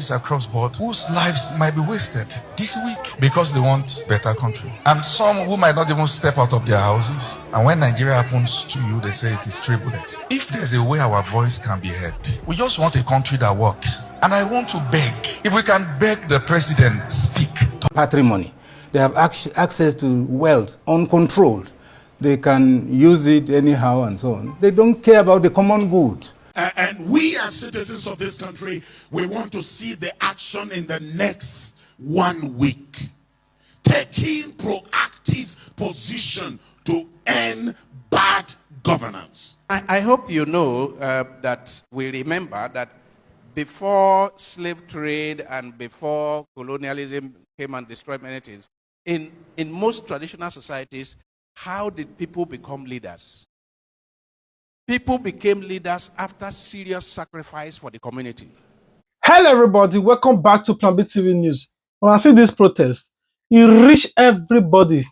churches across board whose lives might be wasted this week because they want better country. And some who might not even step out of their houses. And when Nigeria happens to you, they say it is stray bullets. If there's a way our voice can be heard, we just want a country that works. And I want to beg, if we can beg the president, speak. Patrimony. They have access to wealth uncontrolled. They can use it anyhow and so on. They don't care about the common good. And we as citizens of this country, we want to see the action in the next 1 week. Taking proactive position to end bad governance. I hope you know that we remember that before slave trade and before colonialism came and destroyed many things, in most traditional societies, how did people become leaders? People became leaders after serious sacrifice for the community. Hello everybody, welcome back to Plan B TV News. When I see this protest, it reached everybody.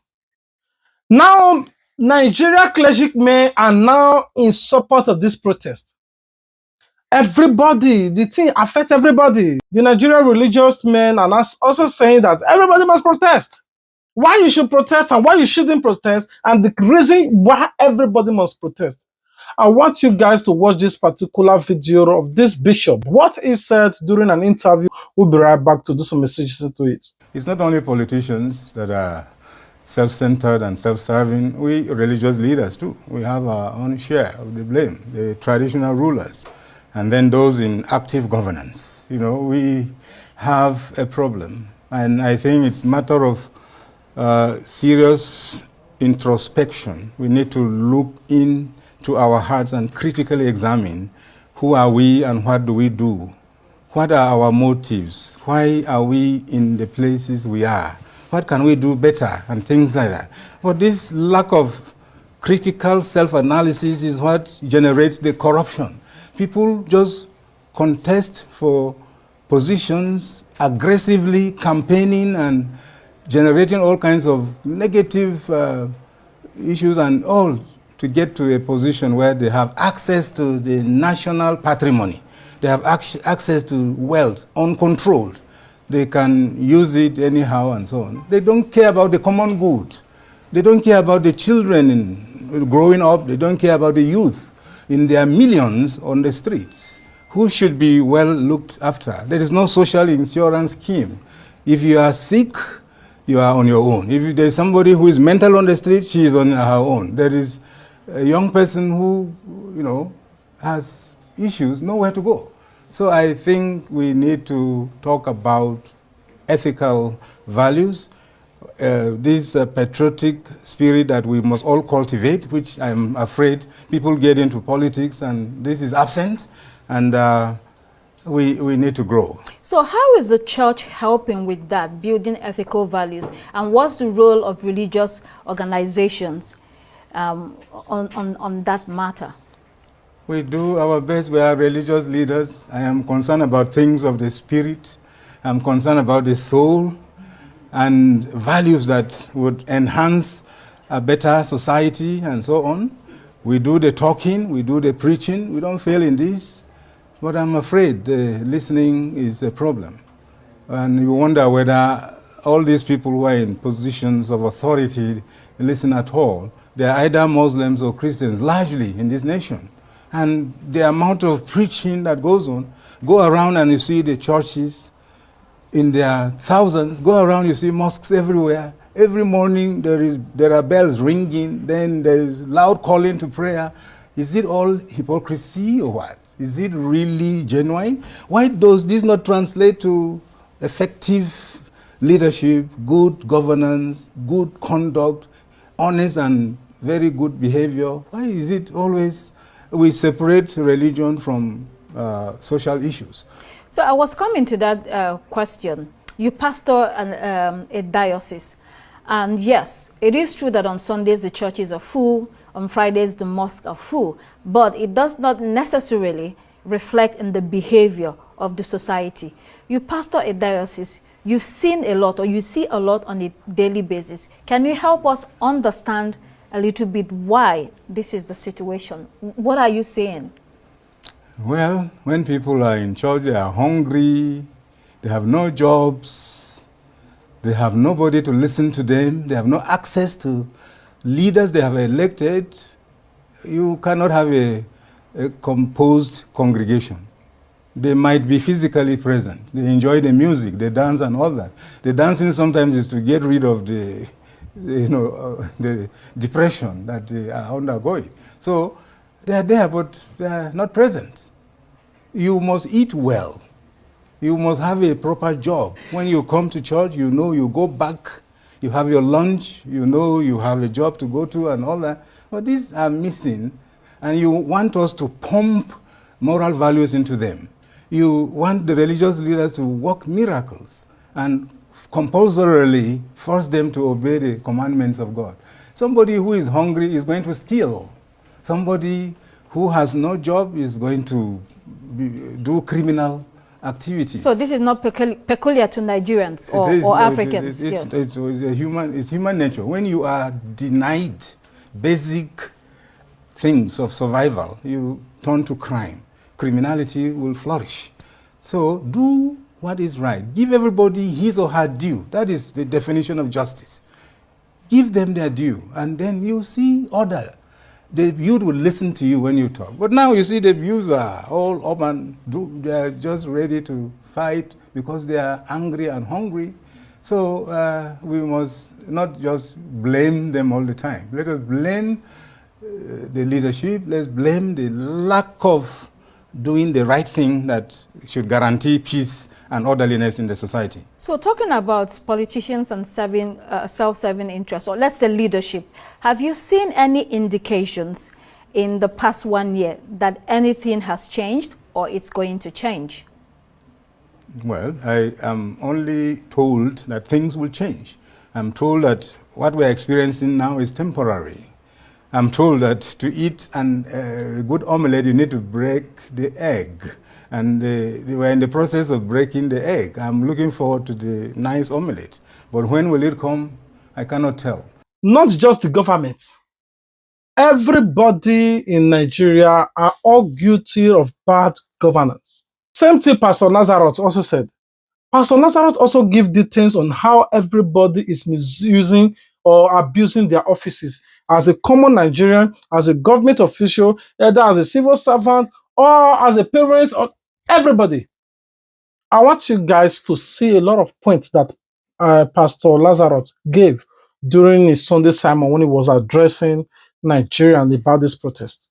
Now, Nigeria clergymen are now in support of this protest. Everybody, the thing affects everybody. The Nigerian religious men are also saying that everybody must protest. Why you should protest and why you shouldn't protest, and the reason why everybody must protest. I want you guys to watch this particular video of this bishop. What he said during an interview. We'll be right back to do some messages to it. It's not only politicians that are self-centered and self-serving. We religious leaders too. We have our own share of the blame, the traditional rulers, and then those in active governance. You know, we have a problem, and I think it's a matter of serious introspection. We need to look into our hearts and critically examine who are we and what do we do? What are our motives? Why are we in the places we are? What can we do better? And things like that. But this lack of critical self-analysis is what generates the corruption. People just contest for positions, aggressively campaigning and generating all kinds of negative issues and all to get to a position where they have access to the national patrimony. They have access to wealth uncontrolled. They can use it anyhow and so on. They don't care about the common good. They don't care about the children growing up. They don't care about the youth in their millions on the streets who should be well looked after. There is no social insurance scheme. If you are sick, you are on your own. If there's somebody who is mental on the street, she is on her own. There is a young person who, you know, has issues, nowhere to go. So I think we need to talk about ethical values, this patriotic spirit that we must all cultivate, which I'm afraid people get into politics and this is absent, and we need to grow. So how is the church helping with that, building ethical values? And what's the role of religious organizations on that matter? We do our best. We are religious leaders. I am concerned about things of the spirit. I'm concerned about the soul and values that would enhance a better society and so on. We do the talking, we do the preaching. We don't fail in this. But I'm afraid listening is a problem. And you wonder whether all these people who are in positions of authority listen at all. They're either Muslims or Christians, largely in this nation. And the amount of preaching that goes on, go around and you see the churches in their thousands, go around, you see mosques everywhere. Every morning there are bells ringing, then there is loud calling to prayer. Is it all hypocrisy or what? Is it really genuine? Why does this not translate to effective leadership, good governance, good conduct, honest and very good behavior? Why is it always we separate religion from social issues? So I was coming to that question. You pastor a diocese. And yes, it is true that on Sundays the churches are full, on Fridays the mosques are full, but it does not necessarily reflect in the behavior of the society. You pastor a diocese, you've seen a lot, or you see a lot on a daily basis. Can you help us understand a little bit why this is the situation? What are you saying? Well, when people are in church, they are hungry, They have no jobs. They have nobody to listen to them. They have no access to leaders they have elected. You cannot have a composed congregation. They might be physically present. They enjoy the music, they dance and all that. The dancing sometimes is to get rid of the depression that they are undergoing. So they are there, but they are not present. You must eat well. You must have a proper job. When you come to church, you know you go back, you have your lunch, you know you have a job to go to and all that. But these are missing, and you want us to pump moral values into them. You want the religious leaders to work miracles and compulsorily force them to obey the commandments of God. Somebody who is hungry is going to steal. Somebody who has no job is going to do criminal activities. So this is not peculiar to Nigerians or Africans. It's human nature. When you are denied basic things of survival, you turn to crime. Criminality will flourish. So do what is right. Give everybody his or her due. That is the definition of justice. Give them their due, and then you see order. The youth will listen to you when you talk. But now you see the youth are all up and they are just ready to fight because they are angry and hungry. So we must not just blame them all the time. Let us blame the leadership. Let's blame the lack of doing the right thing that should guarantee peace and orderliness in the society. So talking about politicians and self-serving interests, or let's say leadership, have you seen any indications in the past 1 year that anything has changed or it's going to change? Well, I am only told that things will change. I'm told that what we're experiencing now is temporary. I'm told that to eat a good omelette, you need to break the egg. And we're in the process of breaking the egg. I'm looking forward to the nice omelette. But when will it come? I cannot tell. Not just the government. Everybody in Nigeria are all guilty of bad governance. Same thing Pastor Lazarus also said. Pastor Lazarus also gives details on how everybody is misusing or abusing their offices as a common Nigerian, as a government official, either as a civil servant or as a parent, or everybody. I want you guys to see a lot of points that Pastor Lazarus gave during his Sunday sermon when he was addressing Nigerians about this protest.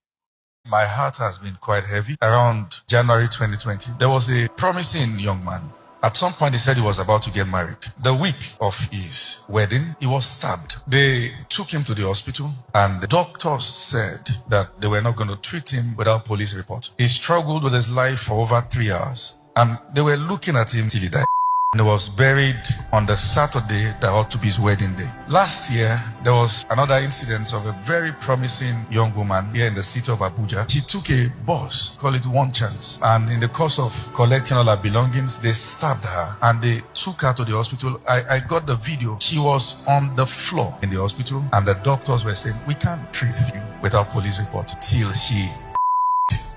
My heart has been quite heavy. Around January 2020, there was a promising young man. At some point, he said he was about to get married. The week of his wedding, he was stabbed. They took him to the hospital, and the doctors said that they were not going to treat him without police report. He struggled with his life for over 3 hours, and they were looking at him till he died. And he was buried on the Saturday that ought to be his wedding day. Last year, there was another incident of a very promising young woman here in the city of Abuja. She took a bus, call it One Chance, and in the course of collecting all her belongings, they stabbed her and they took her to the hospital. I got the video. She was on the floor in the hospital, and the doctors were saying, we can't treat you without police report till she...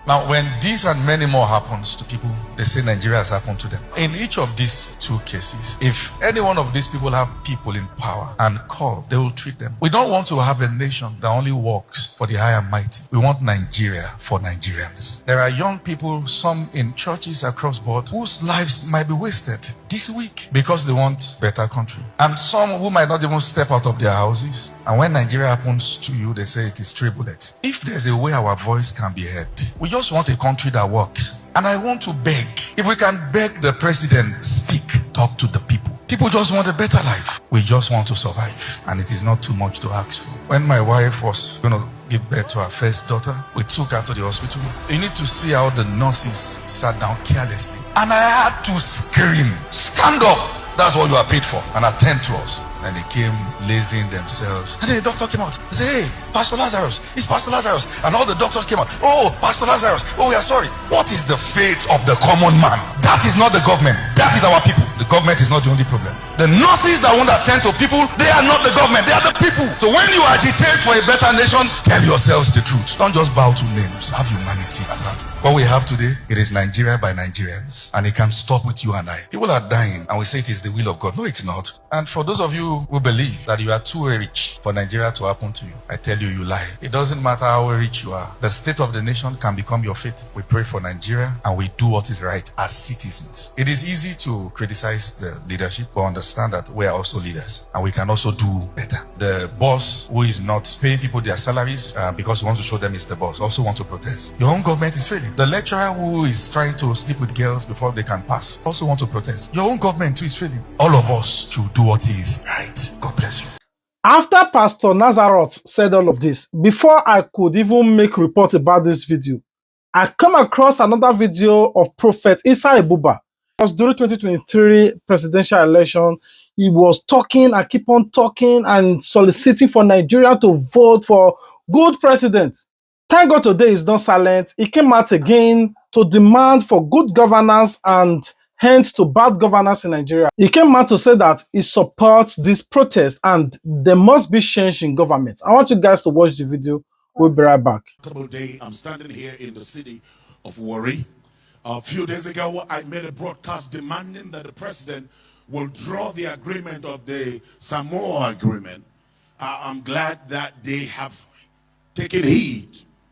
Now, when this and many more happens to people, they say Nigeria has happened to them. In each of these two cases, if any one of these people have people in power and call, they will treat them. We don't want to have a nation that only works for the high and mighty. We want Nigeria for Nigerians. There are young people, some in churches across board, whose lives might be wasted this week because they want a better country. And some who might not even step out of their houses. And when Nigeria happens to you, they say it is three bullets. If there's a way our voice can be heard, we just want a country that works. And I want to beg, if we can beg the president, speak, talk to the people. People just want a better life. We just want to survive. And it is not too much to ask for. When my wife was going to give birth to her first daughter, we took her to the hospital. You need to see how the nurses sat down carelessly. And I had to scream, stand up. That's what you are paid for. And attend to us. And they came lazing themselves. And then the doctor came out. He said, hey, Pastor Lazarus, it's Pastor Lazarus. And all the doctors came out. Oh, Pastor Lazarus, oh, we are sorry. What is the fate of the common man? That is not the government. That is our people. The government is not the only problem. The nurses that want to attend to people, they are not the government, they are the people. So when you agitate for a better nation, tell yourselves the truth. Don't just bow to names. Have humanity at heart. What we have today, it is Nigeria by Nigerians, and it can stop with you and I. People are dying, and we say it is the will of God. No, it's not. And for those of you who believe that you are too rich for Nigeria to happen to you, I tell you, you lie. It doesn't matter how rich you are. The state of the nation can become your fate. We pray for Nigeria, and we do what is right as citizens. It is easy to criticize the leadership, but understand that we are also leaders, and we can also do better. The boss who is not paying people their salaries because he wants to show them he's the boss also wants to protest. Your own government is failing. The lecturer who is trying to sleep with girls before they can pass also wants to protest. Your own government too is failing. All of us should do what is right. God bless you. After Pastor Nazareth said all of this, before I could even make report about this video, I come across another video of Prophet Elbuba. It was during 2023 presidential election. He was talking and keep on talking and soliciting for Nigeria to vote for good president. Thank God today is not silent. He came out again to demand for good governance and hence to bad governance in Nigeria. He came out to say that he supports this protest and there must be change in government. I want you guys to watch the video. We'll be right back. Day, I'm standing here in the city of Warri. A few days ago, I made a broadcast demanding that the president will draw the agreement of the Samoa agreement. I'm glad that they have taken heed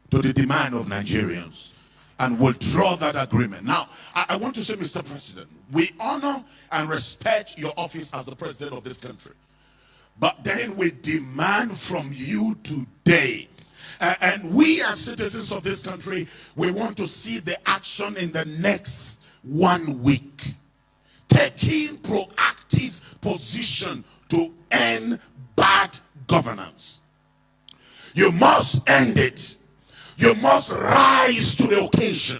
to the demand of Nigerians and will draw that agreement. Now, I want to say, Mr. President, we honor and respect your office as the president of this country. But then we demand from you today, and we as citizens of this country, we want to see the action in the next 1 week. Taking proactive position to end bad governance. You must end it. You must rise to the occasion.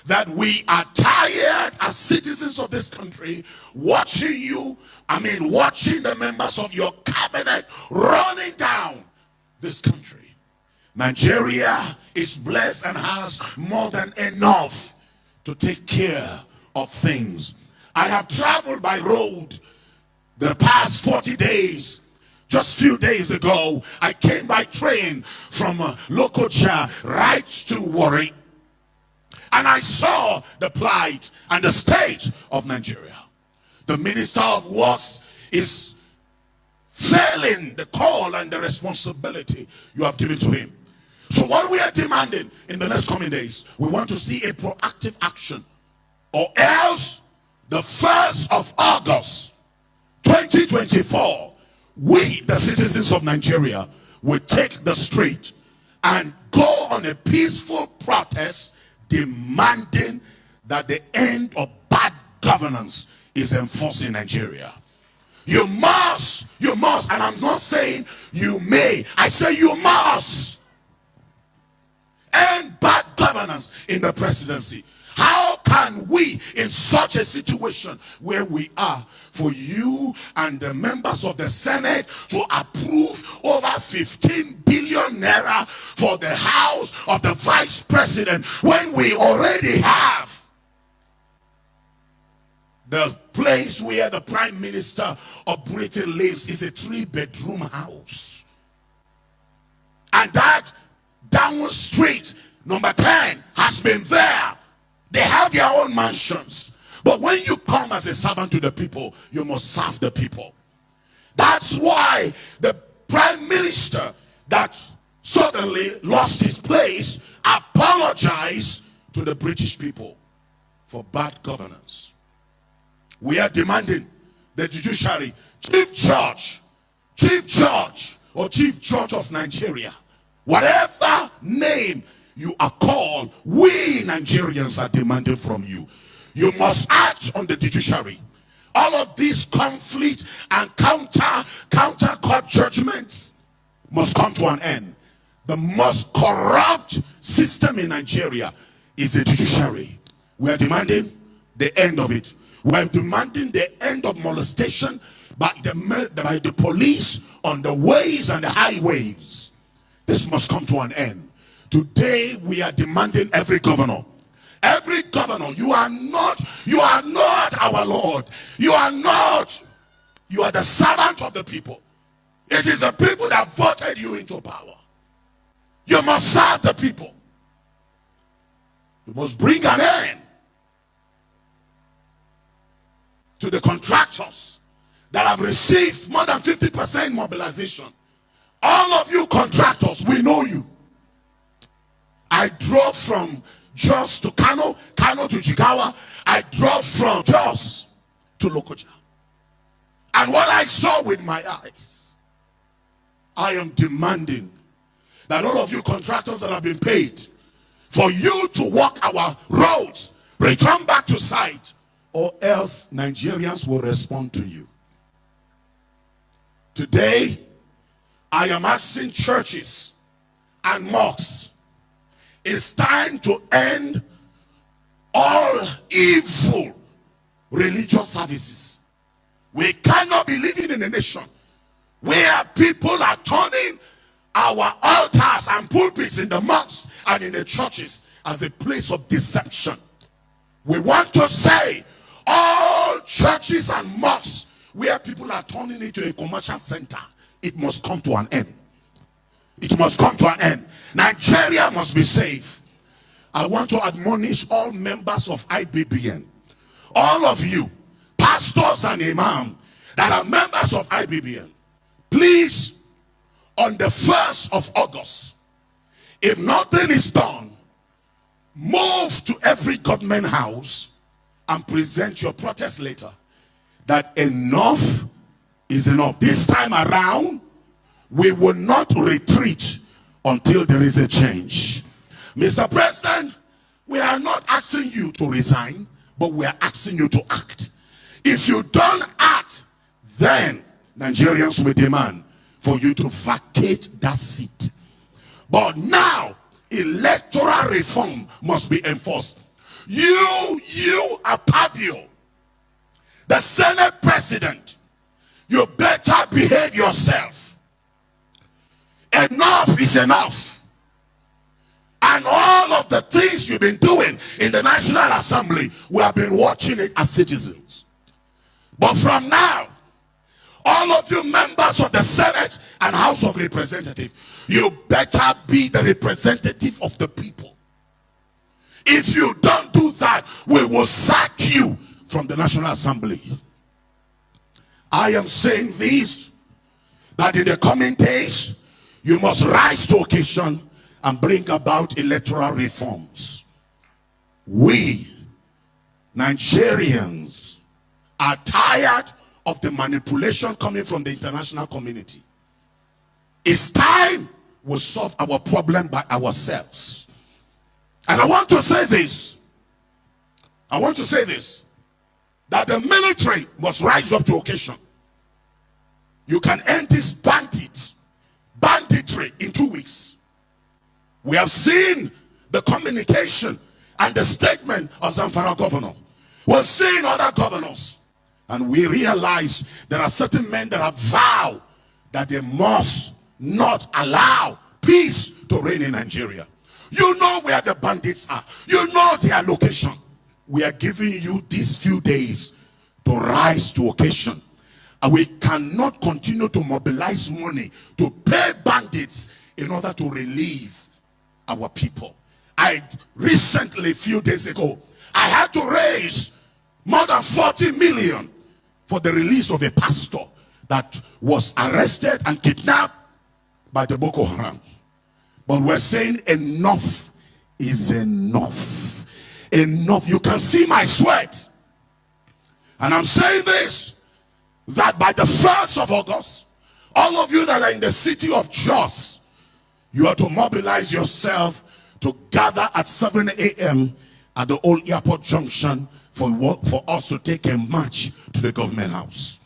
That we are tired as citizens of this country watching you, watching the members of your cabinet running down this country. Nigeria is blessed and has more than enough to take care of things. I have traveled by road the past 40 days. Just a few days ago, I came by train from Lokoja right to Warri. And I saw the plight and the state of Nigeria. The Minister of Works is failing the call and the responsibility you have given to him. So what we are demanding in the next coming days, we want to see a proactive action. Or else, the 1st of August, 2024, we, the citizens of Nigeria, will take the street and go on a peaceful protest demanding that the end of bad governance is enforced in Nigeria. You must, and I'm not saying you may, I say you must end bad governance in the presidency. How can we, in such a situation where we are, for you and the members of the Senate to approve over 15 billion naira for the house of the vice president when we already have the place where the prime minister of Britain lives is a 3-bedroom house? And that down street, number 10, has been there. They have their own mansions. But when you come as a servant to the people, you must serve the people. That's why the prime minister that suddenly lost his place apologized to the British people for bad governance. We are demanding the judiciary, chief judge or chief judge of Nigeria, whatever name you are called, we Nigerians are demanding from you. You must act on the judiciary. All of these conflict and counter court judgments must come to an end. The most corrupt system in Nigeria is the judiciary. We are demanding the end of it. We are demanding the end of molestation by the police on the ways and the highways. This must come to an end. Today we are demanding every governor, Every governor, you are not our Lord. You are not. You are the servant of the people. It is the people that voted you into power. You must serve the people. You must bring an end to the contractors that have received more than 50% mobilization. All of you contractors, we know you. I drove from Jos to Kano, Kano to Jigawa. I drove from Jos to Lokoja. And what I saw with my eyes, I am demanding that all of you contractors that have been paid for you to walk our roads, return back to site, or else Nigerians will respond to you. Today, I am asking churches and mosques, it's time to end all evil religious services. We cannot be living in a nation where people are turning our altars and pulpits in the mosques and in the churches as a place of deception. We want to say all churches and mosques where people are turning it to a commercial center, it must come to an end. It must come to an end. Nigeria must be safe. I want to admonish all members of IBBN, all of you, pastors and imams that are members of IBBN, please, on the 1st of August, if nothing is done, move to every government house and present your protest letter that enough is enough. This time around, we will not retreat until there is a change. Mr. President, we are not asking you to resign, but we are asking you to act. If you don't act, then Nigerians will demand for you to vacate that seat. But now, electoral reform must be enforced. You Apabio, the Senate President, you better behave yourself. Enough is enough. And all of the things you've been doing in the National Assembly, we have been watching it as citizens. But from now, all of you members of the Senate and House of Representatives, you better be the representative of the people. If you don't do that, we will sack you from the National Assembly. I am saying this, that in the coming days, you must rise to occasion and bring about electoral reforms. We, Nigerians, are tired of the manipulation coming from the international community. It's time we solve our problem by ourselves. And I want to say this. That the military must rise up to occasion. You can end this banditry in 2 weeks. We have seen the communication and the statement of Zamfara governor. We've seen other governors. And we realize there are certain men that have vowed that they must not allow peace to reign in Nigeria. You know where the bandits are. You know their location. We are giving you these few days to rise to occasion. And we cannot continue to mobilize money to pay bandits in order to release our people. I recently, a few days ago, I had to raise more than 40 million for the release of a pastor that was arrested and kidnapped by the Boko Haram. But we're saying enough is enough. Enough. You can see my sweat. And I'm saying this, that by the 1st of August, all of you that are in the city of Jos, you are to mobilize yourself to gather at 7 a.m. at the old airport junction for us to take a march to the government house.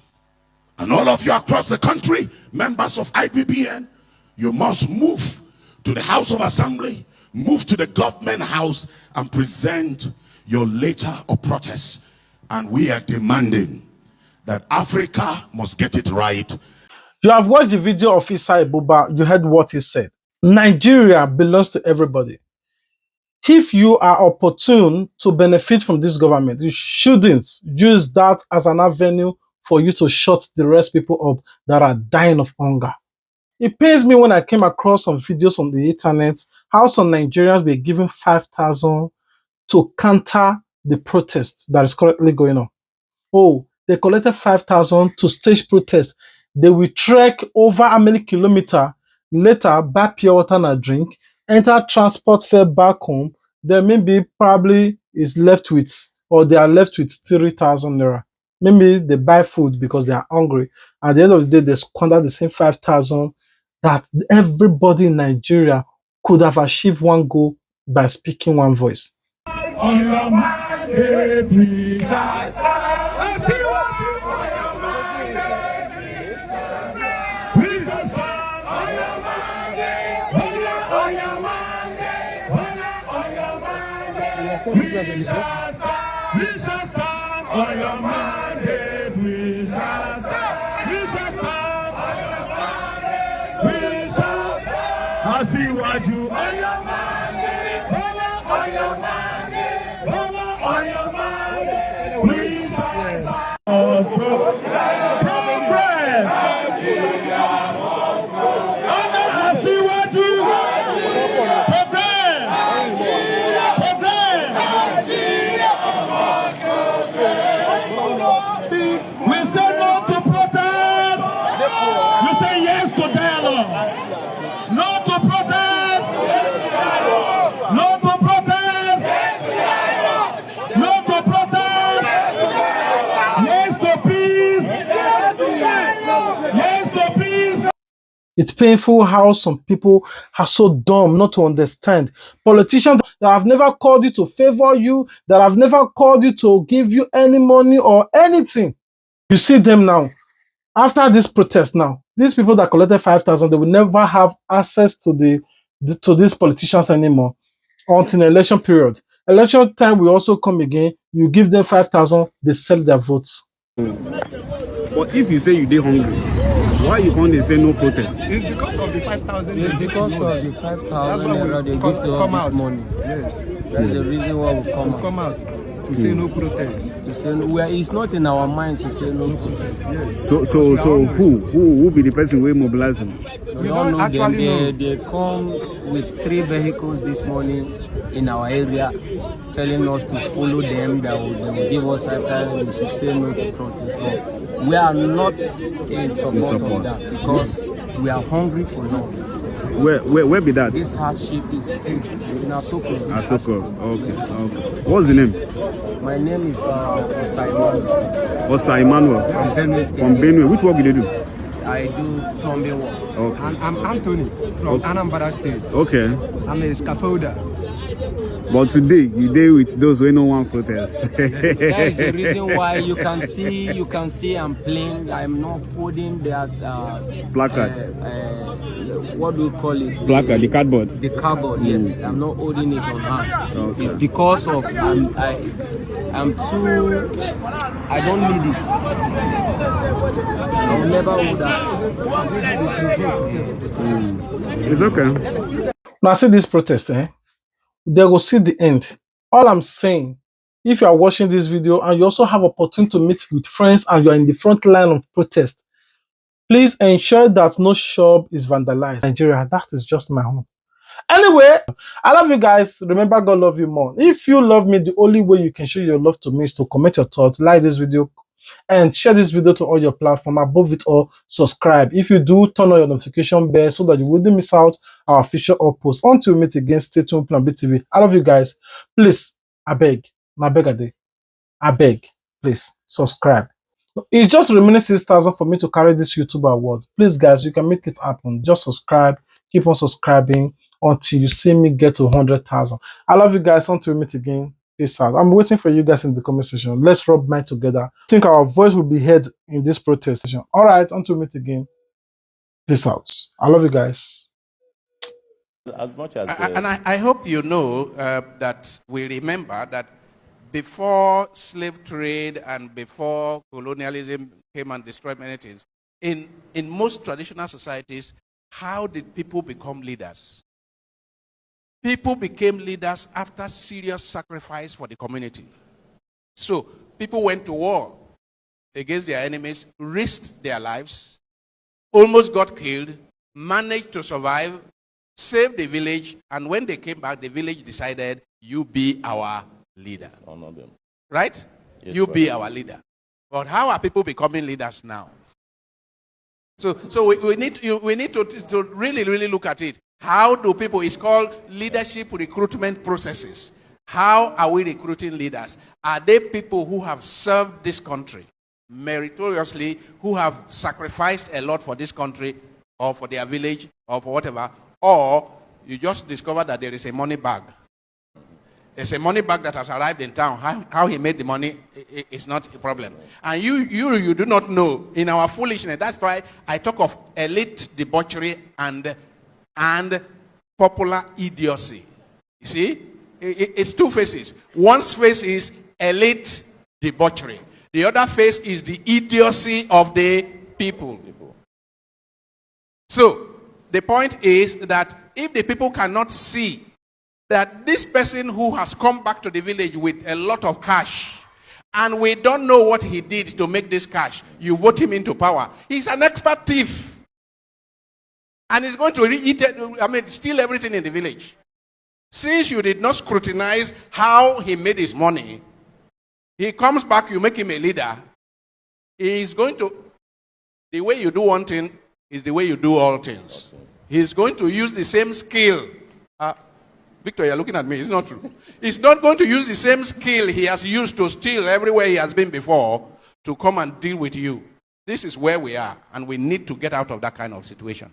And all of you across the country, members of IBBN, you must move to the House of Assembly, move to the government house and present your letter of protest. And we are demanding that Africa must get it right. You have watched the video of Elbuba. You heard what he said. Nigeria belongs to everybody. If you are opportune to benefit from this government, you shouldn't use that as an avenue for you to shut the rest people up that are dying of hunger. It pains me when I came across some videos on the internet how some Nigerians were given 5,000 to counter the protest that is currently going on. Oh, they collected 5,000 to stage protest. They will trek over how many kilometers, later buy pure water and a drink, enter transport fare back home, then maybe probably is left with, or they are left with 3,000 naira. Maybe they buy food because they are hungry. At the end of the day, they squander the same 5,000 that everybody in Nigeria could have achieved one goal by speaking one voice. On your mind, every child. On your mind, every child. We just stand on your mind, on your mind, on your mind. We shall stand on your mind, we shall stand. We shall stand on your mind, we shall stand. I see what you on your mind, on your mind. It's painful how some people are so dumb not to understand. Politicians that have never called you to favor you, that have never called you to give you any money or anything. You see them now. After this protest now, these people that collected 5,000, they will never have access to to these politicians anymore until election period. Election time will also come again. You give them 5,000, they sell their votes. But if you say you dey hungry, why you can't they say no protest? It's because of the 5,000. It's because of the 5,000 naira they give to us this morning. Yes. That's the reason why we come out to say no protest. To say it's not in our mind to say no protest. Yes. So who be the person who mobilize them? We don't know them. They come with 3 vehicles this morning in our area, telling us to follow them. They will give us 5,000. We should say no to protest. But we are not in support of that because we are hungry for love. Where be that? This hardship is in Asoko. Asoko. Okay. What's the name? My name is Osai Osai Emmanuel. From Benue State. From Benue. Which work do you do? I do plumbing work. Okay. And I'm Anthony from Anambra State. Okay. I'm a scaffolder. But today you deal with those who no one protest. That is the reason why you can see I'm playing. I'm not holding that placard. What do you call it? Placard, the cardboard. The cardboard, yes. I'm not holding it on hand. Okay. It's because of I'm too. I don't need it. I'll never hold that. It's okay. Now see this protest, they will see the end. All I'm saying, if you are watching this video and you also have opportunity to meet with friends and you are in the front line of protest, please ensure that no shop is vandalized. Nigeria, that is just my home. Anyway, I love you guys. Remember, God love you more. If you love me, the only way you can show your love to me is to comment your thoughts, like this video, and share this video to all your platforms. Above it all, subscribe. If you do, turn on your notification bell so that you wouldn't miss out our official upposts. Until we meet again, stay tuned, Plan B TV. I love you guys. Please, I beg, please subscribe. It's just remaining 6,000 for me to carry this YouTube award. Please, guys, you can make it happen. Just subscribe. Keep on subscribing until you see me get to 100,000. I love you guys. Until we meet again. Peace out. I'm waiting for you guys in the comment section. Let's rub minds together. I think our voice will be heard in this protest session. All right, until we meet again. Peace out. I love you guys. As much as and I hope you know that we remember that before slave trade and before colonialism came and destroyed many things, in most traditional societies, how did people become leaders? People became leaders after serious sacrifice for the community. So people went to war against their enemies, risked their lives, almost got killed, managed to survive, saved the village, and when they came back, the village decided, you be our leader. Honor them. Right? Yes, you be right. our leader. But how are people becoming leaders now? So we need to really, really look at it. How do people, it's called leadership recruitment processes. How are we recruiting leaders? Are they people who have served this country meritoriously, who have sacrificed a lot for this country or for their village or for whatever? Or you just discover that there is a money bag. There's a money bag that has arrived in town. How he made the money is not a problem. And you do not know in our foolishness. That's why I talk of elite debauchery and popular idiocy. You see? It's two faces. One face is elite debauchery. The other face is the idiocy of the people. So, the point is that if the people cannot see that this person who has come back to the village with a lot of cash, and we don't know what he did to make this cash, you vote him into power. He's an expert thief. And he's going to steal everything in the village. Since you did not scrutinize how he made his money, he comes back, you make him a leader. He's going to, the way you do one thing is the way you do all things. He's going to use the same skill. Victor, you're looking at me. It's not true. He's not going to use the same skill he has used to steal everywhere he has been before to come and deal with you. This is where we are, and we need to get out of that kind of situation.